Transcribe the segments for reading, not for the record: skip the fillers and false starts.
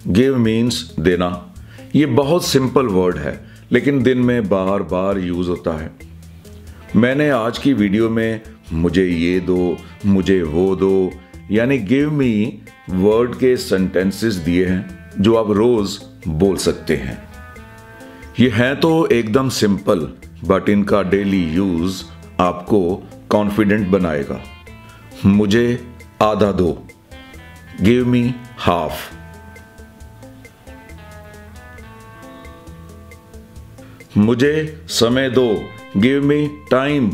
Give means देना। ये बहुत सिंपल वर्ड है लेकिन दिन में बार बार यूज होता है। मैंने आज की वीडियो में मुझे ये दो, मुझे वो दो यानी गिव मी वर्ड के सेंटेंसेस दिए हैं जो आप रोज बोल सकते हैं। ये हैं तो एकदम सिंपल बट इनका डेली यूज आपको कॉन्फिडेंट बनाएगा। मुझे आधा दो, गिव मी हाफ। मुझे समय दो, गिव मी टाइम।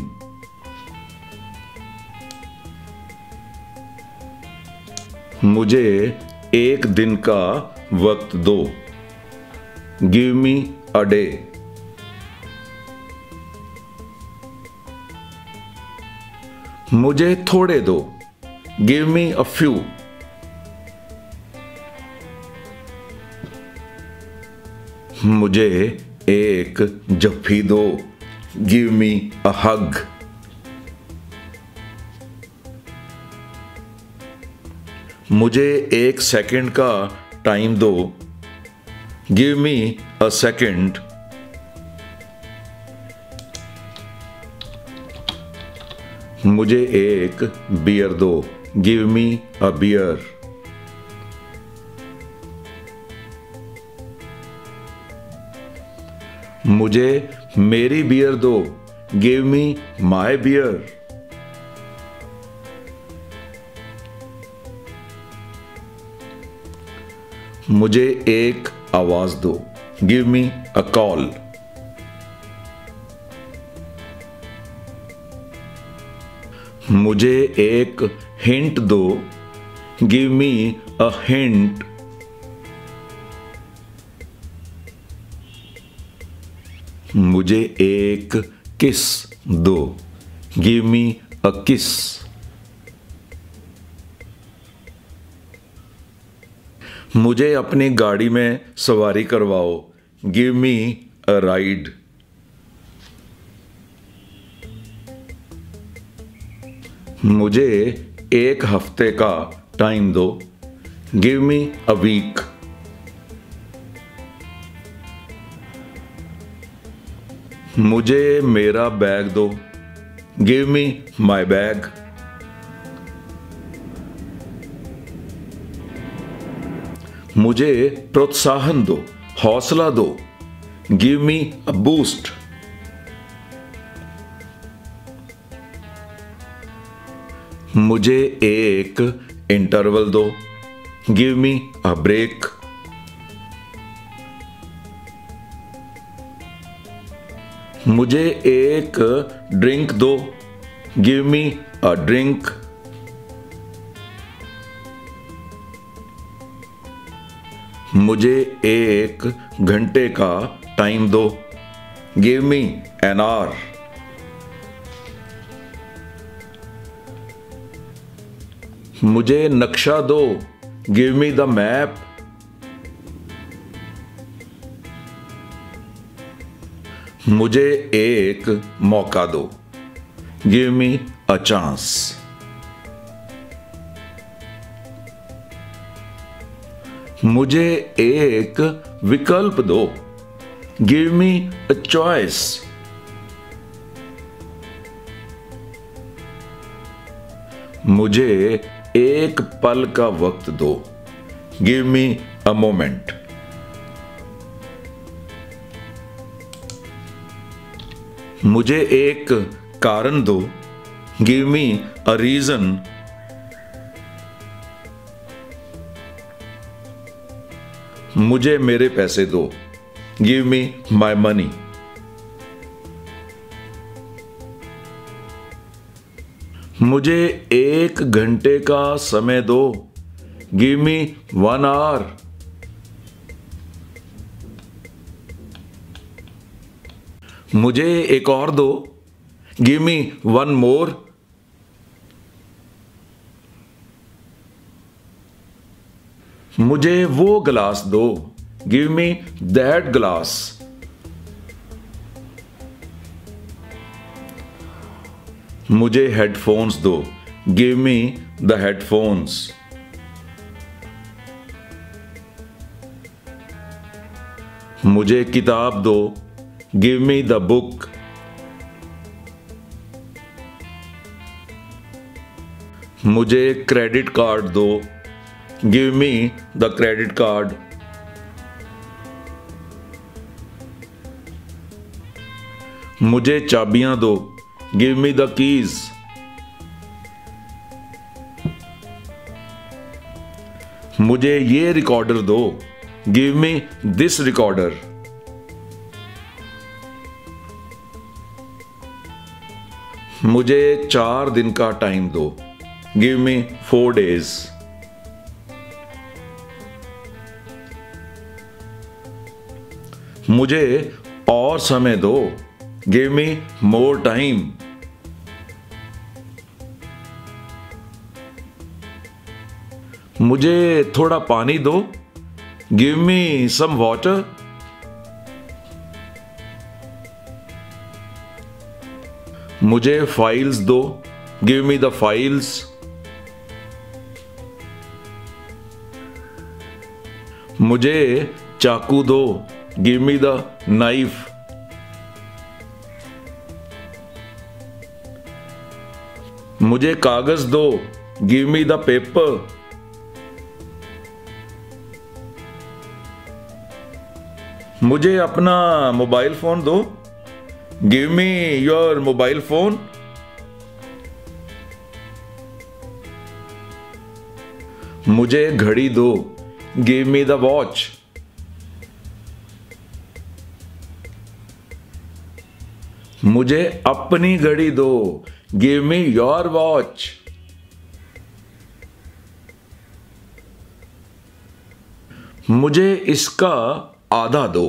मुझे एक दिन का वक्त दो, गिव मी अ डे। मुझे थोड़े दो, गिव मी अ फ्यू। मुझे एक जफ्फी दो, गिव मी अ हग। मुझे एक सेकंड का टाइम दो, गिव मी अ सेकंड। मुझे एक बियर दो, गिव मी अ बियर। मुझे मेरी बियर दो, गिव मी माई बियर। मुझे एक आवाज दो, गिव मी अ कॉल। मुझे एक हिंट दो, गिव मी अ हिंट। मुझे एक किस दो, गिव मी अ किस। मुझे अपनी गाड़ी में सवारी करवाओ, गिव मी अ राइड। मुझे एक हफ्ते का टाइम दो, गिव मी अ वीक। मुझे मेरा बैग दो, गिव मी माई बैग। मुझे प्रोत्साहन दो, हौसला दो, गिव मी अ बूस्ट। मुझे एक इंटरवल दो, गिव मी अ ब्रेक। मुझे एक ड्रिंक दो, गिव मी अ ड्रिंक। मुझे एक घंटे का टाइम दो, गिव मी एन आवर। मुझे नक्शा दो, गिव मी द मैप। मुझे एक मौका दो, गिव मी अ चांस। मुझे एक विकल्प दो, गिव मी अ चॉइस। मुझे एक पल का वक्त दो, गिव मी अ मोमेंट। मुझे एक कारण दो, गिव मी अ रीजन। मुझे मेरे पैसे दो, गिव मी माई मनी। मुझे एक घंटे का समय दो, गिव मी 1 आवर। मुझे एक और दो, गिव मी 1 मोर। मुझे वो गिलास दो, गिव मी दैट ग्लास। मुझे हेडफोन्स दो, गिव मी द हेडफोन्स। मुझे किताब दो, गिव मी द बुक। मुझे क्रेडिट कार्ड दो, give me the credit card. मुझे चाबियां दो, गिव मी द कीज। मुझे ये रिकॉर्डर दो, गिव मी दिस रिकॉर्डर। मुझे 4 दिन का टाइम दो, गिव मी 4 days। मुझे और समय दो, गिव मी मोर टाइम। मुझे थोड़ा पानी दो, गिव मी सम वाटर। मुझे फाइल्स दो, गिव मी द फाइल्स। मुझे चाकू दो, गिव मी द नाइफ। मुझे कागज दो, गिव मी द पेपर। मुझे अपना मोबाइल फोन दो, give me your mobile phone. मुझे घड़ी दो, गिव मी द वॉच। मुझे अपनी घड़ी दो, गिव मी योर वॉच। मुझे इसका आधा दो,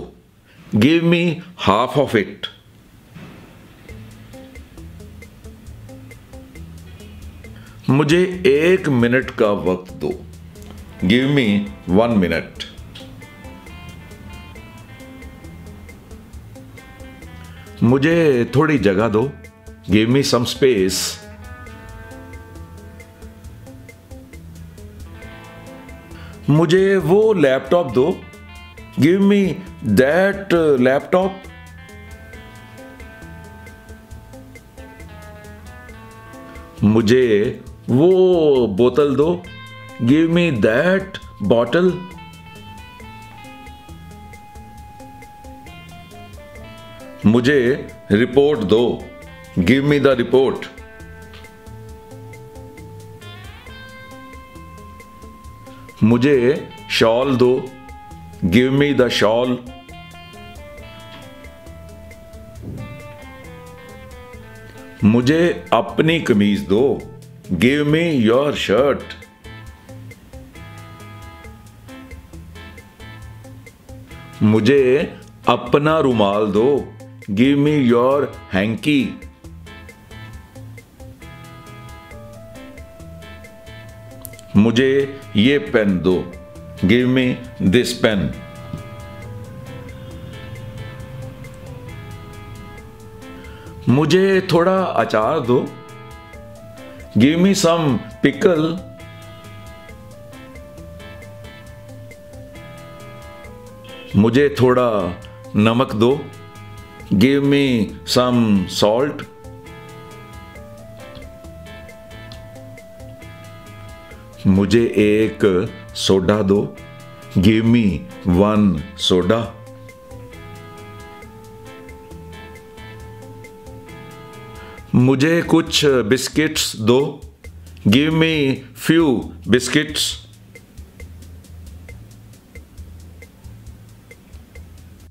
give me half of it. मुझे 1 मिनट का वक्त दो, गिव मी 1 मिनट। मुझे थोड़ी जगह दो, गिव मी सम स्पेस। मुझे वो लैपटॉप दो, गिव मी दैट लैपटॉप। मुझे वो बोतल दो, गिव मी दैट बॉटल। मुझे रिपोर्ट दो, गिव मी द रिपोर्ट। मुझे शॉल दो, गिव मी द शॉल। मुझे अपनी कमीज दो, गिव मी योर शर्ट। मुझे अपना रुमाल दो, गिव मी योर हैंकी। मुझे ये पेन दो, गिव मी दिस पेन। मुझे थोड़ा अचार दो, गिव मी सम पिकल। मुझे थोड़ा नमक दो, गिव मी सम सॉल्ट। मुझे एक सोडा दो, गिव मी 1 सोडा। मुझे कुछ बिस्किट्स दो, गिव मी फ्यू बिस्किट्स।